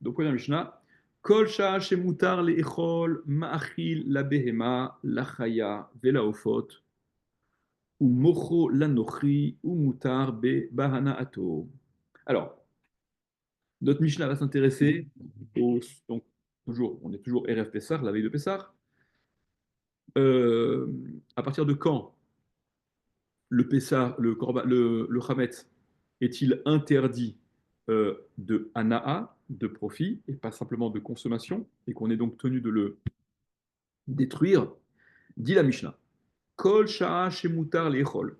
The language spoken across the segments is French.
Donc, première Mishnah. Kol shah shemutar le'echol ma'achil la behema la chaya ve'laofot ou mocho la nochi ou mutar be bahana ato. Alors, notre Mishnah va s'intéresser au. Donc, toujours, on est toujours RF Pessah, la veille de Pessah. Euh, à partir de quand le Pessah, le Chametz, est-il interdit de Hana'a, de profit, et pas simplement de consommation, et qu'on est donc tenu de le détruire? Dit la Mishnah. Kol sha'a shemutar lechol.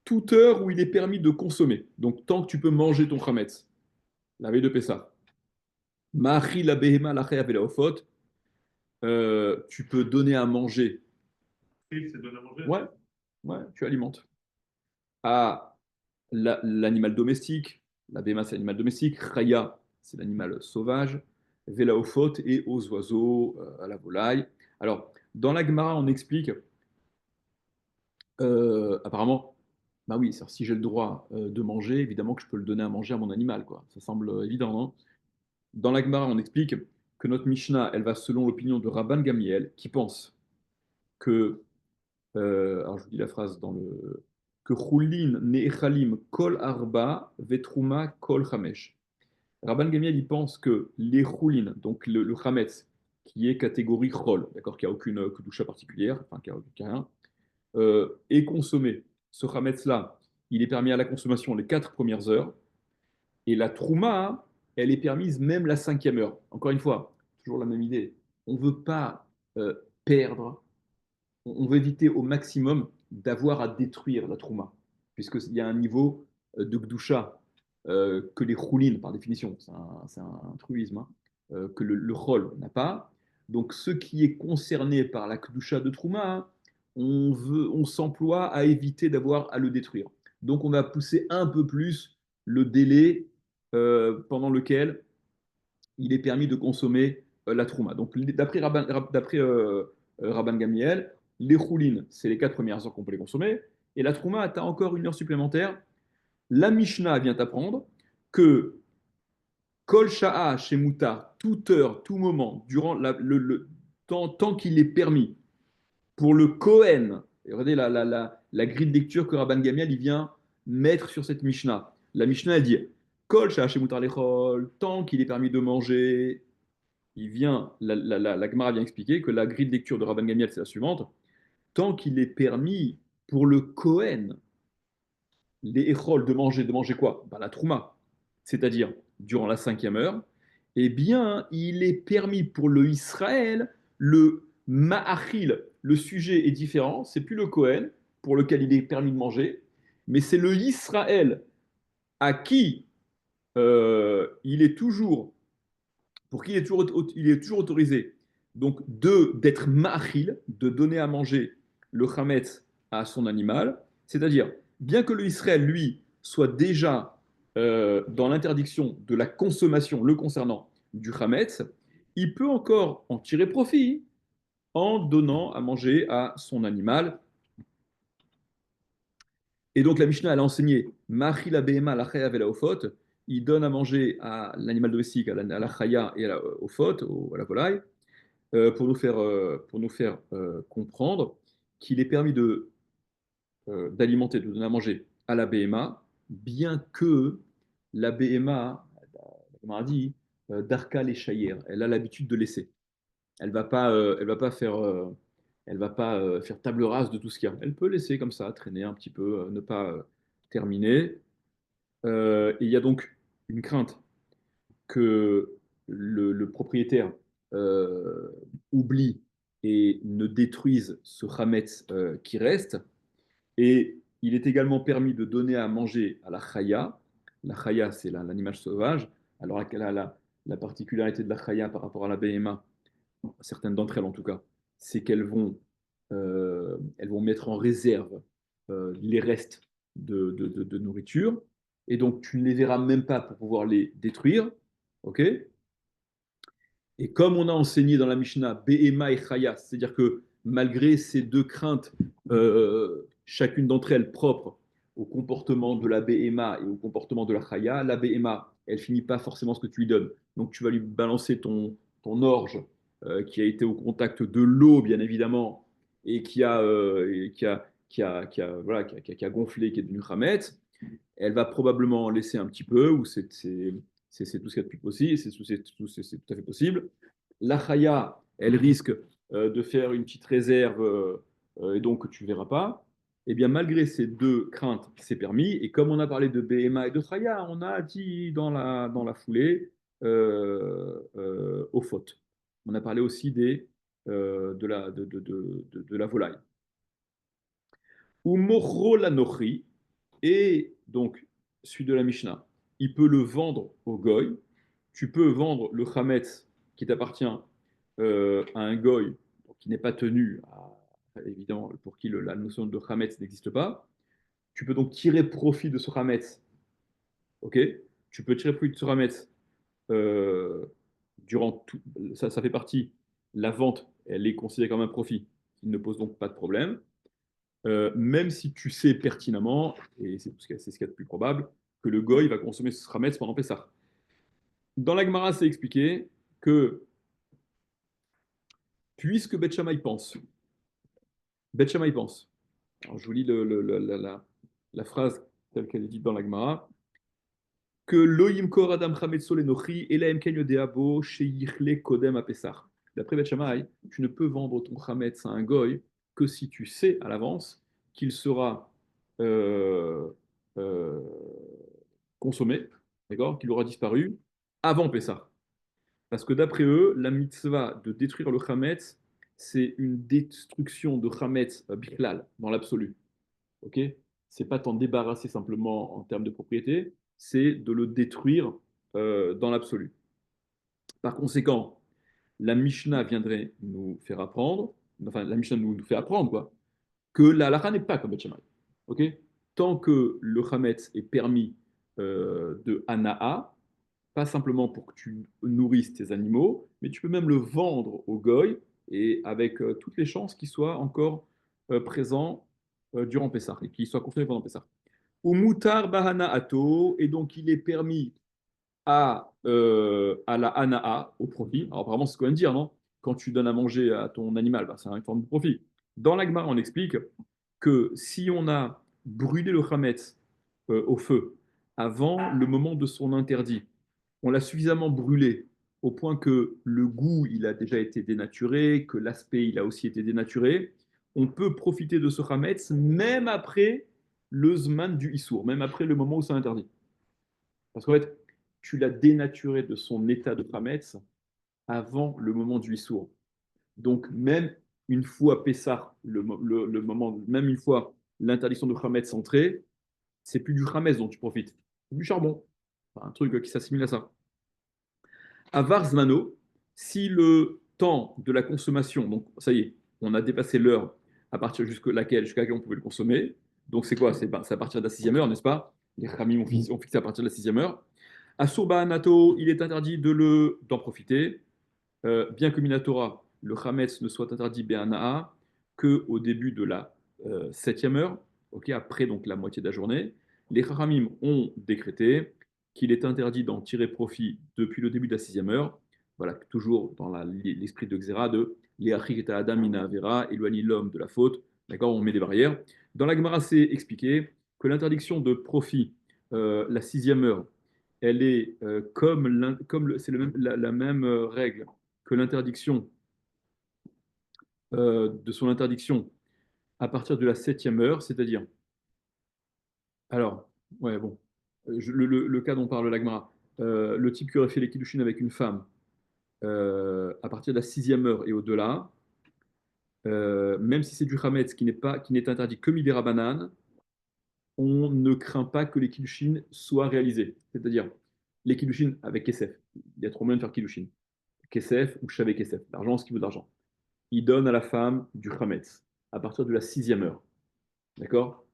Toute heure où il est permis de consommer, donc tant que tu peux manger ton Chametz, la veille de Pessah. Ma'achi la behema la chaya velaofot, tu peux donner à manger. Oui, c'est donné à manger. Ouais, ouais, tu alimentes. À l'animal domestique, la béma c'est l'animal domestique, Chaya c'est l'animal sauvage, Velaofot et aux oiseaux, à la volaille. Alors, dans la Gemara, on explique, apparemment, bah oui, si j'ai le droit de manger, évidemment que je peux le donner à manger à mon animal, quoi. Ça semble évident, non? Dans la Gemara, on explique que notre Mishnah, elle va selon l'opinion de Rabban Gamiel, qui pense que alors je vous dis la phrase dans le que Choulin ne'echalim kol arba vetruma kol chamesh. Rabban Gamiel il pense que les choulin, donc le chametz, qui est catégorie chol, d'accord, qui a aucune kedusha particulière, enfin qui a rien, est consommé. Ce chametz là, il est permis à la consommation les 4 premières heures, et la trouma, elle est permise même la 5e heure. Encore une fois, toujours la même idée. On ne veut pas perdre, on veut éviter au maximum d'avoir à détruire la trouma, puisqu'il y a un niveau de gdusha que les choulines, par définition, c'est un truisme, hein, que le chol n'a pas. Donc, ce qui est concerné par la gdusha de trouma, hein, on s'emploie à éviter d'avoir à le détruire. Donc, on va pousser un peu plus le délai pendant lequel il est permis de consommer la trouma. Donc, d'après Rabban Gamiel, les choulines, c'est les 4 premières heures qu'on peut les consommer, et la trouma, tu as encore 1 heure supplémentaire. La Mishnah vient t'apprendre que Kol Sha'a chez Moutar, toute heure, tout moment, durant le tant qu'il est permis, pour le Kohen, et regardez la grille de lecture que Rabban Gamiel il vient mettre sur cette Mishnah. La Mishnah, elle dit Kol Sha'a chez Moutar Lechol, tant qu'il est permis de manger, la Gemara vient expliquer que la grille de lecture de Rabban Gamiel, c'est la suivante. Tant qu'il est permis pour le Kohen, les Echol, de manger quoi? Ben, la Trouma, c'est-à-dire durant la 5e heure, eh bien, il est permis pour le Israël, le Ma'achil, le sujet est différent, c'est plus le Kohen pour lequel il est permis de manger, mais c'est le Israël à qui il est toujours pour qui il est toujours autorisé donc d'être ma'achil, de donner à manger le chametz à son animal, c'est-à-dire, bien que le Israël, lui, soit déjà dans l'interdiction de la consommation le concernant du chametz, il peut encore en tirer profit en donnant à manger à son animal. Et donc la Mishnah, elle a enseigné Machi la behema la chaya velaofot. Il donne à manger à l'animal domestique, à la chaya et au fot, à la volaille, pour nous faire comprendre qu'il est permis d'alimenter, de donner à manger à la BMA, bien que la BMA, comme on a dit, Darka les Chayer, elle a l'habitude de laisser. Elle va pas faire table rase de tout ce qu'il y a. Elle peut laisser comme ça, traîner un petit peu, ne pas terminer. Et il y a donc une crainte que le propriétaire euh, oublie et ne détruise ce chametz qui reste. Et il est également permis de donner à manger à la chaya. La chaya, c'est l'animal sauvage. Alors, elle a la particularité de la chaya par rapport à la BMA, certaines d'entre elles en tout cas, c'est qu'elles vont mettre en réserve les restes de nourriture. Et donc, tu ne les verras même pas pour pouvoir les détruire. OK? Et comme on a enseigné dans la Mishnah, Behema et Chaya, c'est-à-dire que malgré ces deux craintes, chacune d'entre elles propre au comportement de la Behema et au comportement de la Chaya, la Behema, elle finit pas forcément ce que tu lui donnes. Donc tu vas lui balancer ton orge qui a été au contact de l'eau, bien évidemment, et voilà, qui a gonflé, qui est devenu Hametz. Elle va probablement en laisser un petit peu, ou c'est tout ce qu'il y a de plus possible, c'est tout à fait possible. La Chaya, elle risque de faire une petite réserve, et donc tu ne verras pas. Eh bien, malgré ces deux craintes, c'est permis. Et comme on a parlé de BMA et de Chaya, on a dit dans la foulée aux fautes. On a parlé aussi de la volaille. Ou Mochro la Nochri, et donc, celui de la Mishnah, il peut le vendre au goy. Tu peux vendre le chametz qui t'appartient à un goy qui n'est pas tenu, évidemment, pour qui la notion de chametz n'existe pas. Tu peux donc tirer profit de ce chametz. Ok. Tu peux tirer profit de ce chametz euh, durant tout. Ça fait partie. La vente, elle est considérée comme un profit qui ne pose donc pas de problème. Même si tu sais pertinemment, et c'est ce qu'il y a de plus probable, que le goy va consommer ce Hametz pendant Pessah. Dans la Gemara, c'est expliqué que puisque Beth Shammai pense, Beth Shammai pense, alors je vous lis la phrase telle qu'elle est dite dans la Gemara, que Loïm Kor Adam Chametz Solenochi, Elaem Ken Yodeabo, Sheyichle Kodem à Pessah. D'après Beth Shammai, tu ne peux vendre ton Hametz à un goy que si tu sais à l'avance qu'il sera euh, euh, consommé, d'accord, qu'il aura disparu avant Pessah. Parce que d'après eux, la mitzvah de détruire le Hametz, c'est une destruction de Hametz Bichlal, dans l'absolu. Ok. C'est pas t'en débarrasser simplement en termes de propriété, c'est de le détruire dans l'absolu. Par conséquent, la Mishnah viendrait nous faire apprendre, enfin la Mishnah nous fait apprendre quoi, que la halakha n'est pas comme Beth Shammai. Ok. Tant que le Hametz est permis de Hana'a, pas simplement pour que tu nourrisses tes animaux, mais tu peux même le vendre au goy et avec toutes les chances qu'il soit encore présent durant Pessah et qu'il soit consommé pendant Pessah. Ou mutar bahana ato, et donc il est permis à la hana'a, au profit. Alors apparemment, c'est ce qu'on vient de dire, non? Quand tu donnes à manger à ton animal, bah, c'est une forme de profit. Dans l'Agmara, on explique que si on a brûlé le chametz au feu avant le moment de son interdit, on l'a suffisamment brûlé au point que le goût il a déjà été dénaturé, que l'aspect il a aussi été dénaturé, on peut profiter de ce chametz même après le zman du issour, même après le moment où c'est interdit. Parce qu'en fait, tu l'as dénaturé de son état de chametz avant le moment du issour. Donc même une fois Pessah, le moment, même une fois l'interdiction de chametz entrée, c'est plus du chametz dont tu profites, c'est du charbon. Enfin, un truc qui s'assimile à ça. Avar Zmano, si le temps de la consommation, donc ça y est, on a dépassé l'heure à partir jusqu'à laquelle on pouvait le consommer. Donc c'est quoi? C'est à partir de la sixième heure, n'est-ce pas? Les Khamim ont fixé à partir de la sixième heure. Asurba Nato, il est interdit d'en profiter, bien que Minatora, le Hametz ne soit interdit Be'ana'a que au début de la septième heure, ok, après donc la moitié de la journée. Les Chachamim ont décrété qu'il est interdit d'en tirer profit depuis le début de la sixième heure. Voilà, toujours dans l'esprit de Xéra de Léachik Adam Mina Avera, éloigner l'homme de la faute. D'accord, on met des barrières. Dans la Gemara, c'est expliqué que l'interdiction de profit, la sixième heure, elle est c'est la même règle que l'interdiction de son interdiction à partir de la septième heure, c'est-à-dire, alors, ouais, bon, le cas dont parle l'Agmara, le type qui aurait fait les kiddushin avec une femme à partir de la sixième heure et au-delà, même si c'est du chametz qui n'est interdit que midera banane, on ne craint pas que les kiddushin soient réalisés. C'est-à-dire, les kiddushin avec kesef, il y a trop moyen de faire kiddushin. Kesef ou shavé kesef, l'argent, ce qui vaut de l'argent. Il donne à la femme du chametz à partir de la sixième heure. D'accord.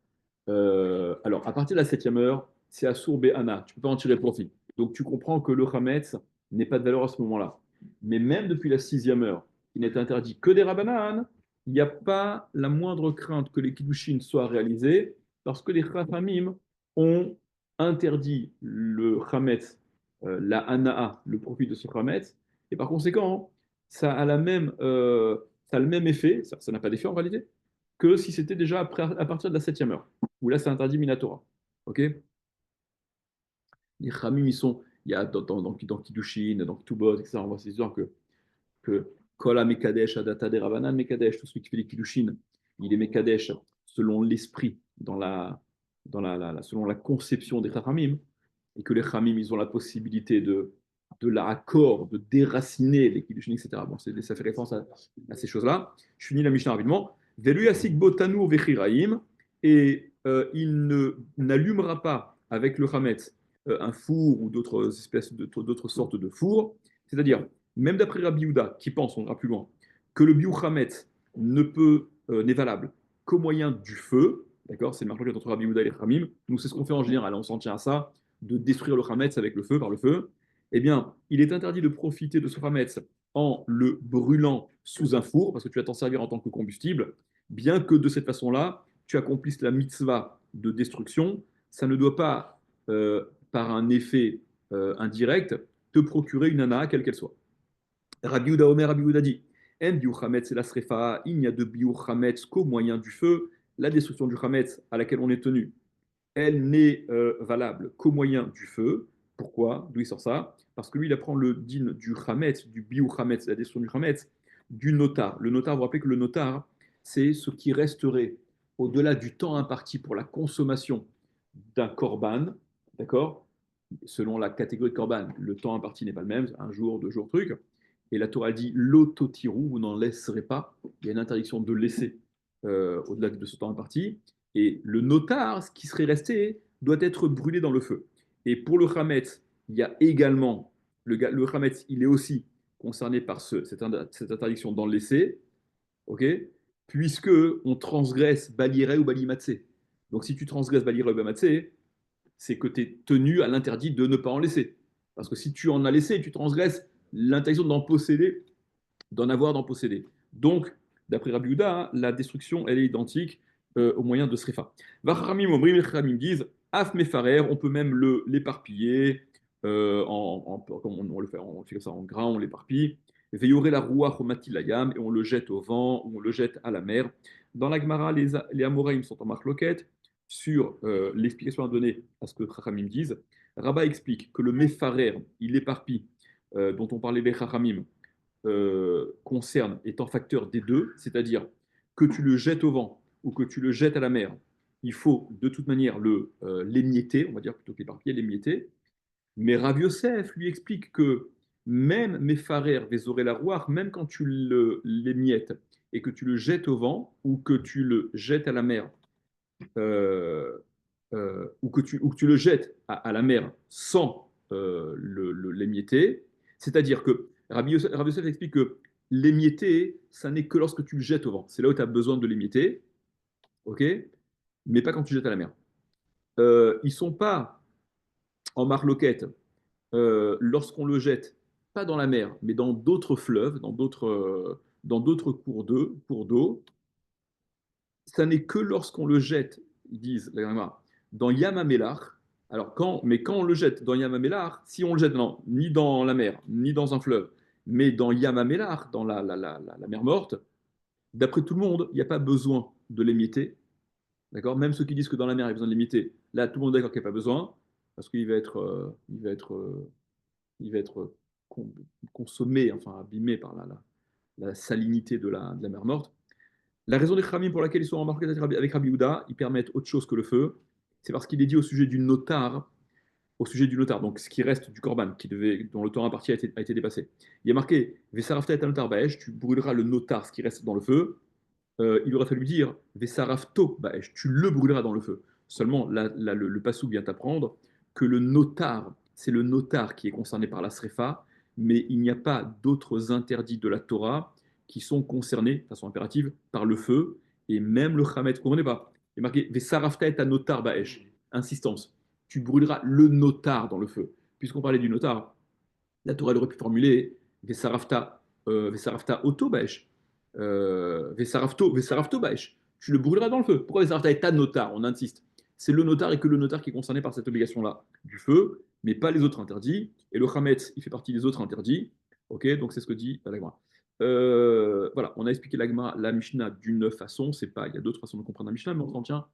Alors, à partir de la septième heure, c'est à sourbe Anna. Tu ne peux pas en tirer profit. Donc, tu comprends que le chametz n'est pas de valeur à ce moment-là. Mais même depuis la sixième heure, il n'est interdit que des rabbanan. Il n'y a pas la moindre crainte que les kiddushin soient réalisés parce que les chachamim ont interdit le chametz la Hana'a, le profit de ce Khametz. Et par conséquent, ça a le même effet, ça n'a pas d'effet en réalité, que si c'était déjà à partir de la septième heure, où là c'est interdit Minatora. Ok? Les Khamim, il y a dans Kiddushin, dans Ktubot, etc. On voit ces histoires que Kola Mekadesh, Adata de Ravanan Mekadesh, tout celui qui fait les Kiddushin, il est Mekadesh selon l'esprit, selon la conception des Chachamim, et que les Khamim, ils ont la possibilité de l'accord, de déraciner les Kiddushin, etc. Bon, ça fait référence à ces choses-là. Je finis la Mishnah rapidement. Velu Yasik Botanu Vechiraim, et n'allumera pas avec le Hametz un four ou d'autres sortes de fours, c'est-à-dire même d'après Rabbi Yehuda, qui pense, on ira plus loin, que le biou chametz n'est valable qu'au moyen du feu, d'accord, c'est le marque entre Rabbi Yehuda et les Khamim, nous c'est ce qu'on fait en général, on s'en tient à ça, de détruire le chametz avec le feu, par le feu, eh bien, il est interdit de profiter de ce chametz en le brûlant sous un four, parce que tu vas t'en servir en tant que combustible, bien que de cette façon-là, tu accomplisses la mitzvah de destruction, ça ne doit pas, par un effet indirect, te procurer une ana, quelle qu'elle soit. Rabbi Yehuda Omer, Rabbi Yehuda dit En biou chametz la srefa, il n'y a de biou chametz qu'au moyen du feu. La destruction du chametz à laquelle on est tenu, elle n'est valable qu'au moyen du feu. Pourquoi? D'où il sort ça? Parce que lui, il apprend le din du chametz, du biou chametz, la destruction du chametz, du notar. Le notar, vous vous rappelez que le notar, c'est ce qui resterait au-delà du temps imparti pour la consommation d'un korban, d'accord? Selon la catégorie de korban, le temps imparti n'est pas le même, un jour, 2 jours, truc. Et la Torah dit l'autotirou, vous n'en laisserez pas. Il y a une interdiction de laisser au-delà de ce temps imparti. Et le notar, ce qui serait resté, doit être brûlé dans le feu. Et pour le Hametz, il y a également, le Hametz, il est aussi concerné par cette interdiction d'en laisser, ok, puisque on transgresse Balire ou Balimatse. Donc si tu transgresses Balire ou Balimatse, c'est que tu es tenu à l'interdit de ne pas en laisser. Parce que si tu en as laissé, tu transgresses l'interdiction d'en posséder, d'en avoir, d'en posséder. Donc, d'après Rabbi Yehuda, hein, la destruction, elle est identique au moyen de Srefa. Vachamim Omrim, les Chachamim disent, Af Mefarer, on peut même l'éparpiller, comme on le fait comme ça en grain, on l'éparpille. Veilloré la rouach au matilayam, et on le jette au vent, ou on le jette à la mer. Dans la Gemara, les Amoraïm sont en marloquette sur l'explication à donner à ce que Chachamim disent. Rabat explique que le Mefarer, il éparpille, dont on parlait les Chachamim, concerne étant facteur des deux, c'est-à-dire que tu le jettes au vent ou que tu le jettes à la mer, il faut de toute manière l'émietter, on va dire plutôt que l'éparpiller, l'émietter. Mais Rav Yosef lui explique que même mes farer, vézoré la rouar, même quand tu l'émiettes et que tu le jettes au vent ou que tu le jettes à la mer, euh, ou que tu le jettes à la mer sans l'émietter, c'est-à-dire que Rabbi Yosef explique que l'émietter, ça n'est que lorsque tu le jettes au vent. C'est là où tu as besoin de l'émietter, ok, mais pas quand tu jettes à la mer. Ils ne sont pas en marloquette lorsqu'on le jette, pas dans la mer, mais dans d'autres fleuves, dans d'autres cours d'eau, ça n'est que lorsqu'on le jette, ils disent, dans Yamamelach. Alors, quand on le jette dans Yamamelach, si on le jette ni dans la mer, ni dans un fleuve, mais dans Yamamelach, dans la mer morte, d'après tout le monde, il n'y a pas besoin de l'émietter. D'accord. Même ceux qui disent que dans la mer, il y a besoin de l'émietter, là, tout le monde est d'accord qu'il n'y a pas besoin, parce qu'il va être, il va être consommé, enfin abîmé par la salinité de la mer morte. La raison des Khamim pour laquelle ils sont remarqués avec Rabbi Yehuda, ils permettent autre chose que le feu, c'est parce qu'il est dit au sujet du notar, donc ce qui reste du korban, dont le temps imparti a été dépassé. Il y a marqué Vesarafta et notar baesh, tu brûleras le notar, ce qui reste dans le feu. Il aurait fallu dire Vesarafto baesh, tu le brûleras dans le feu. Seulement, le passou vient t'apprendre que le notar, c'est le notar qui est concerné par la srefa, mais il n'y a pas d'autres interdits de la Torah qui sont concernés, de façon impérative, par le feu, et même le chametz. Vous comprenez pas? Il est marqué Vesarafta et notar baesh, insistance. Tu brûleras le notar dans le feu. Puisqu'on parlait du notar, la Torah aurait pu formuler Vesarafta auto baesh, Vesarafto baesh. Tu le brûleras dans le feu. Pourquoi Vesarafta est notar? On insiste. C'est le notar et que le notar qui est concerné par cette obligation-là du feu, mais pas les autres interdits. Et le Hametz, il fait partie des autres interdits. Ok, donc c'est ce que dit la Gemara. Voilà, on a expliqué la Mishnah d'une façon. C'est pas, il y a d'autres façons de comprendre la Mishnah, mais on s'en tient